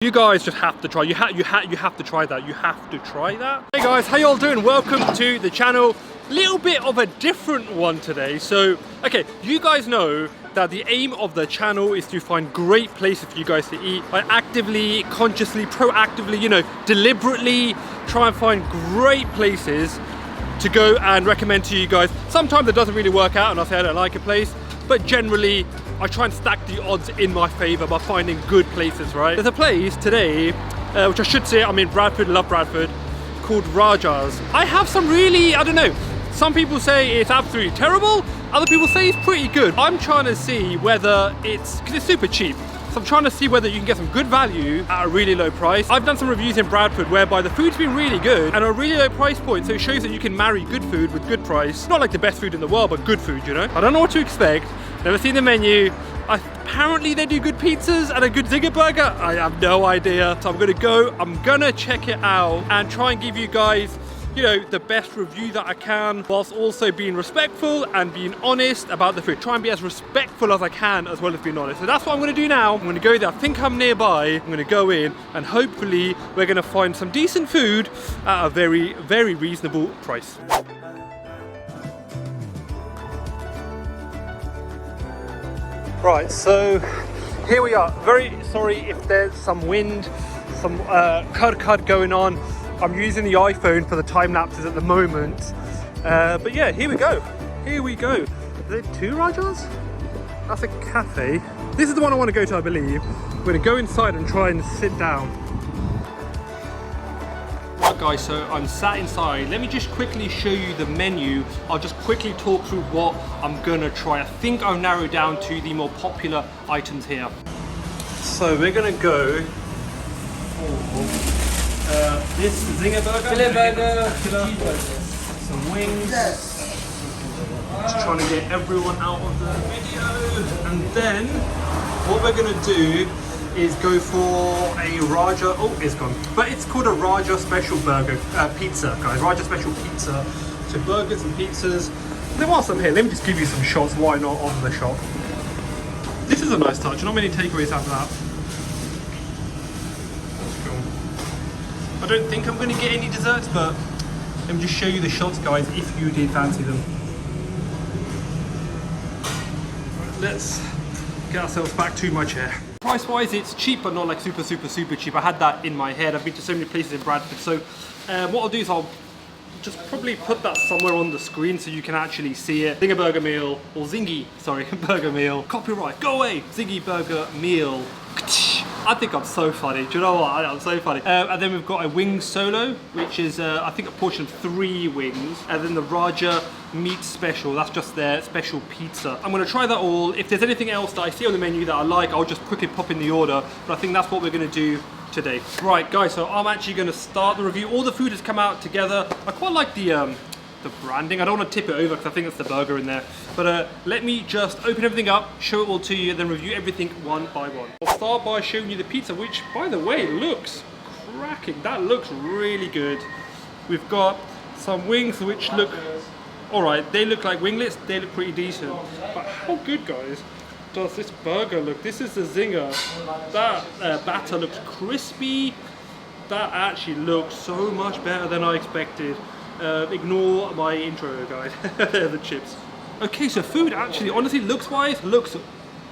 You guys just have to try. You have to try that. You have to try that. Hey guys, how y'all doing? Welcome to the channel. Little bit of a different one today. So, okay, you guys know that the aim of the channel is to find great places for you guys to eat. I actively, consciously, proactively, deliberately try and find great places to go and recommend to you guys. Sometimes it doesn't really work out and I say I don't like a place, but generally I try and stack the odds in my favor by finding good places, right? There's a place today, which I should say, I'm in Bradford, love Bradford, called Rajas. I have some really, I don't know, some people say it's absolutely terrible, other people say it's pretty good. I'm trying to see whether because it's super cheap. So I'm trying to see whether you can get some good value at a really low price. I've done some reviews in Bradford whereby the food's been really good and a really low price point, so it shows that you can marry good food with good price. Not like the best food in the world, but good food, I don't know what to expect. Never seen the menu. Apparently they do good pizzas and a good Zinger burger. I have no idea. So I'm gonna check it out and try and give you guys the best review that I can, whilst also being respectful and being honest about the food. Try and be as respectful as I can, as well as being honest. So that's what I'm going to do now. I'm going to go there. I think I'm nearby. I'm going to go in and hopefully we're going to find some decent food at a very, very reasonable price. Right, so here we are. Very sorry if there's some wind, some cud going on. I'm using the iPhone for the time lapses at the moment, but yeah, here we go. Are there two Rajas? That's a cafe. This is the one I want to go to, I believe. We're going to go inside and try and sit down. Right guys, so I'm sat inside. Let me just quickly show you the menu. I'll just quickly talk through what I'm going to try. I think I'll narrow down to the more popular items here. So we're going to go for this Zinger burger, some wings, just trying to get everyone out of the video, and then what we're going to do is go for a Raja, it's gone, but it's called a Raja special burger, pizza guys, Raja special pizza, so burgers and pizzas. Then whilst I'm here, let me just give you some shots, why not, on the shop. This is a nice touch, not many takeaways have that. I don't think I'm going to get any desserts, but let me just show you the shots, guys, if you did fancy them. Right, let's get ourselves back to my chair. Price-wise, it's cheap, but not like super, super, super cheap. I had that in my head. I've been to so many places in Bradford. So what I'll do is I'll just probably put that somewhere on the screen so you can actually see it. Zinger burger meal, or Zingy, sorry, burger meal. Copyright, go away! Zingy burger meal. I think I'm so funny. Do you know what? I'm so funny. And then we've got a wing solo, which is I think a portion of 3 wings, and then the Raja meat special. That's just their special pizza. I'm going to try that all. If there's anything else that I see on the menu that I like, I'll just quickly pop in the order. But I think that's what we're going to do today. Right, guys. So I'm actually going to start the review. All the food has come out together. I quite like the branding. I don't want to tip it over because I think it's the burger in there. But let me just open everything up, show it all to you, then review everything one by one. I'll start by showing you the pizza, which, by the way, looks cracking. That looks really good. We've got some wings which look alright. They look like winglets. They look pretty decent. But how good, guys, does this burger look? This is the Zinger. That batter looks crispy. That actually looks so much better than I expected. Ignore my intro, guys. The chips. Okay, so food actually, honestly, looks-wise, looks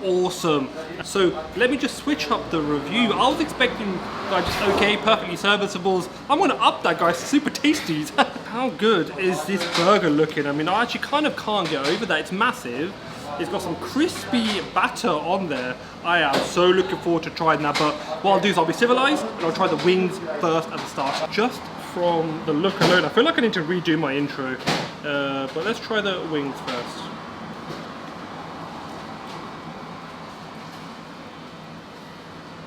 awesome. So let me just switch up the review. I was expecting just okay, perfectly serviceables. I'm gonna up that, guys. Super tasties. How good is this burger looking? I mean, I actually kind of can't get over that. It's massive. It's got some crispy batter on there. I am so looking forward to trying that, but what I'll do is I'll be civilized and I'll try the wings first at the start. Just from the look alone, I feel like I need to redo my intro, but let's try the wings first.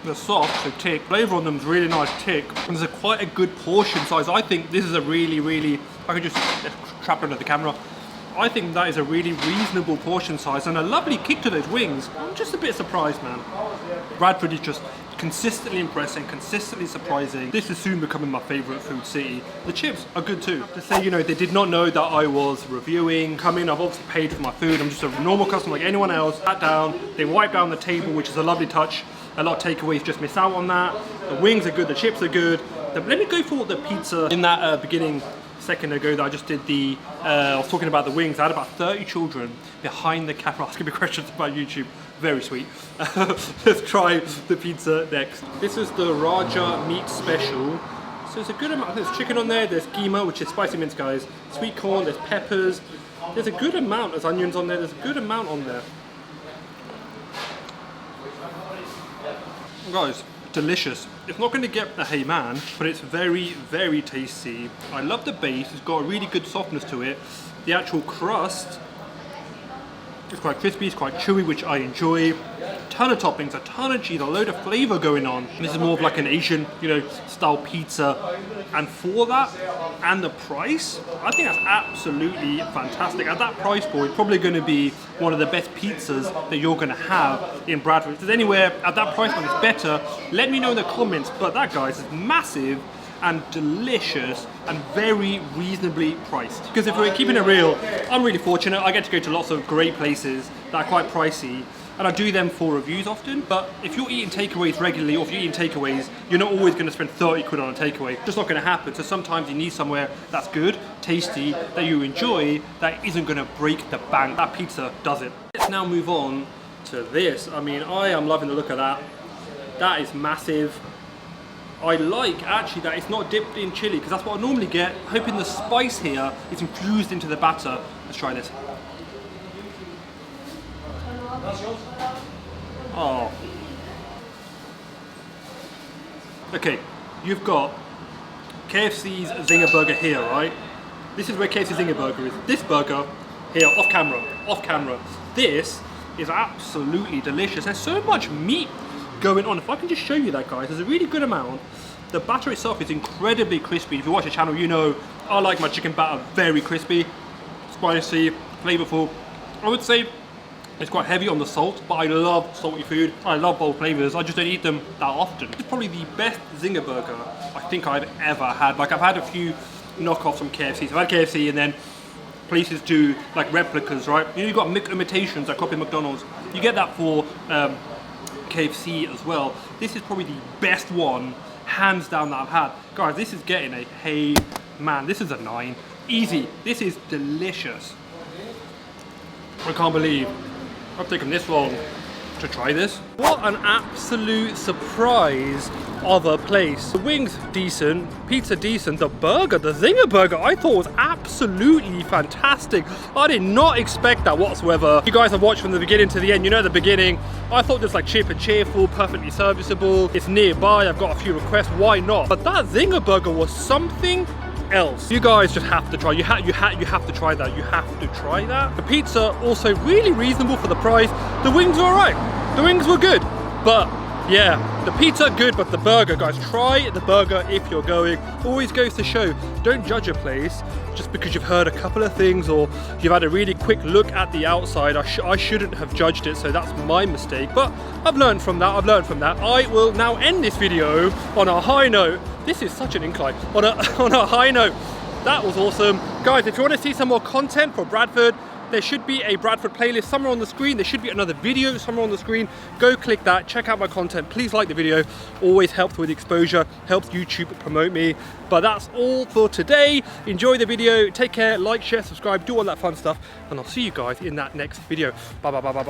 They're soft, so thick. Flavour on them is really nice, thick. And there's quite a good portion size. I think this is a really, I can just trap under the camera. I think that is a really reasonable portion size and a lovely kick to those wings. I'm just a bit surprised, man. Bradford is just consistently impressing, consistently surprising. This is soon becoming my favourite food city. The chips are good too. To say, they did not know that I was reviewing. Come in, I've obviously paid for my food. I'm just a normal customer like anyone else. Sat down, they wiped down the table, which is a lovely touch. a lot of takeaways just miss out on that. The wings are good, the chips are good. Let me go for the pizza. In that beginning second ago that I just did I was talking about the wings. I had about 30 children behind the camera asking me questions about YouTube. Very sweet. Let's try the pizza next. This is the Raja meat special. So there's a good amount. There's chicken on there, there's keema, which is spicy mince, guys. Sweet corn, there's peppers. There's a good amount, there's onions on there, there's a good amount on there. Guys, delicious. It's not going to get a hey man, but it's very, very tasty. I love the base, it's got a really good softness to it. The actual crust, it's quite crispy, it's quite chewy, which I enjoy. Ton of toppings, a ton of cheese, a load of flavor going on. This is more of like an Asian, style pizza. And for that, and the price, I think that's absolutely fantastic. At that price point, probably going to be one of the best pizzas that you're going to have in Bradford. If there's anywhere at that price point that's better, let me know in the comments. But that, guys, is massive and delicious and very reasonably priced. Because if we're keeping it real, I'm really fortunate. I get to go to lots of great places that are quite pricey, and I do them for reviews often. But if you're eating takeaways regularly, or if you're eating takeaways, you're not always going to spend 30 quid on a takeaway. It's just not going to happen. So sometimes you need somewhere that's good, tasty, that you enjoy, that isn't going to break the bank. That pizza does it. Let's now move on to this. I mean, I am loving the look of that. That is massive. I like actually that it's not dipped in chili, because that's what I normally get. Hoping the spice here is infused into the batter. Let's try this. Oh. Okay, you've got KFC's Zinger burger here, right? This is where KFC Zinger burger is. This burger here, off camera. This is absolutely delicious. There's so much meat going on. If I can just show you that, guys, there's a really good amount. The batter itself is incredibly crispy. If you watch the channel, you know I like my chicken batter very crispy, spicy, flavorful. I would say it's quite heavy on the salt, but I love salty food. I love bold flavors. I just don't eat them that often. It's probably the best Zinger burger I think I've ever had. Like, I've had a few knockoffs from KFC. So I've had KFC, and then places do like replicas, right? You've got imitations that copy McDonald's. You get that for KFC as well. This is probably the best one, hands down, that I've had. Guys, this is getting a hey man. This is a 9. Easy. This is delicious. I can't believe I've taken this long to try this. What an absolute surprise of a place. The wings decent, pizza decent, the burger, the Zinger burger, I thought was absolutely fantastic. I did not expect that whatsoever. You guys have watched from the beginning to the end, you know, at the beginning I thought this like cheap and cheerful, perfectly serviceable, it's nearby, I've got a few requests, why not? But that Zinger burger was something else. You guys just have to try. You have to try that. You have to try that. The pizza also really reasonable for the price. The wings were alright. The wings were good, but yeah, the pizza good, but the burger, guys, try the burger if you're going. Always goes to show, don't judge a place just because you've heard a couple of things or you've had a really quick look at the outside. I shouldn't have judged it, so that's my mistake. But I've learned from that. I will now end this video on a high note. This is such an incline. On a high note. That was awesome. Guys, if you want to see some more content for Bradford, there should be a Bradford playlist somewhere on the screen. There should be another video somewhere on the screen. Go click that, check out my content. Please like the video. Always helps with exposure, helps YouTube promote me. But that's all for today. Enjoy the video. Take care, like, share, subscribe, do all that fun stuff. And I'll see you guys in that next video. Bye, bye, bye, bye, bye.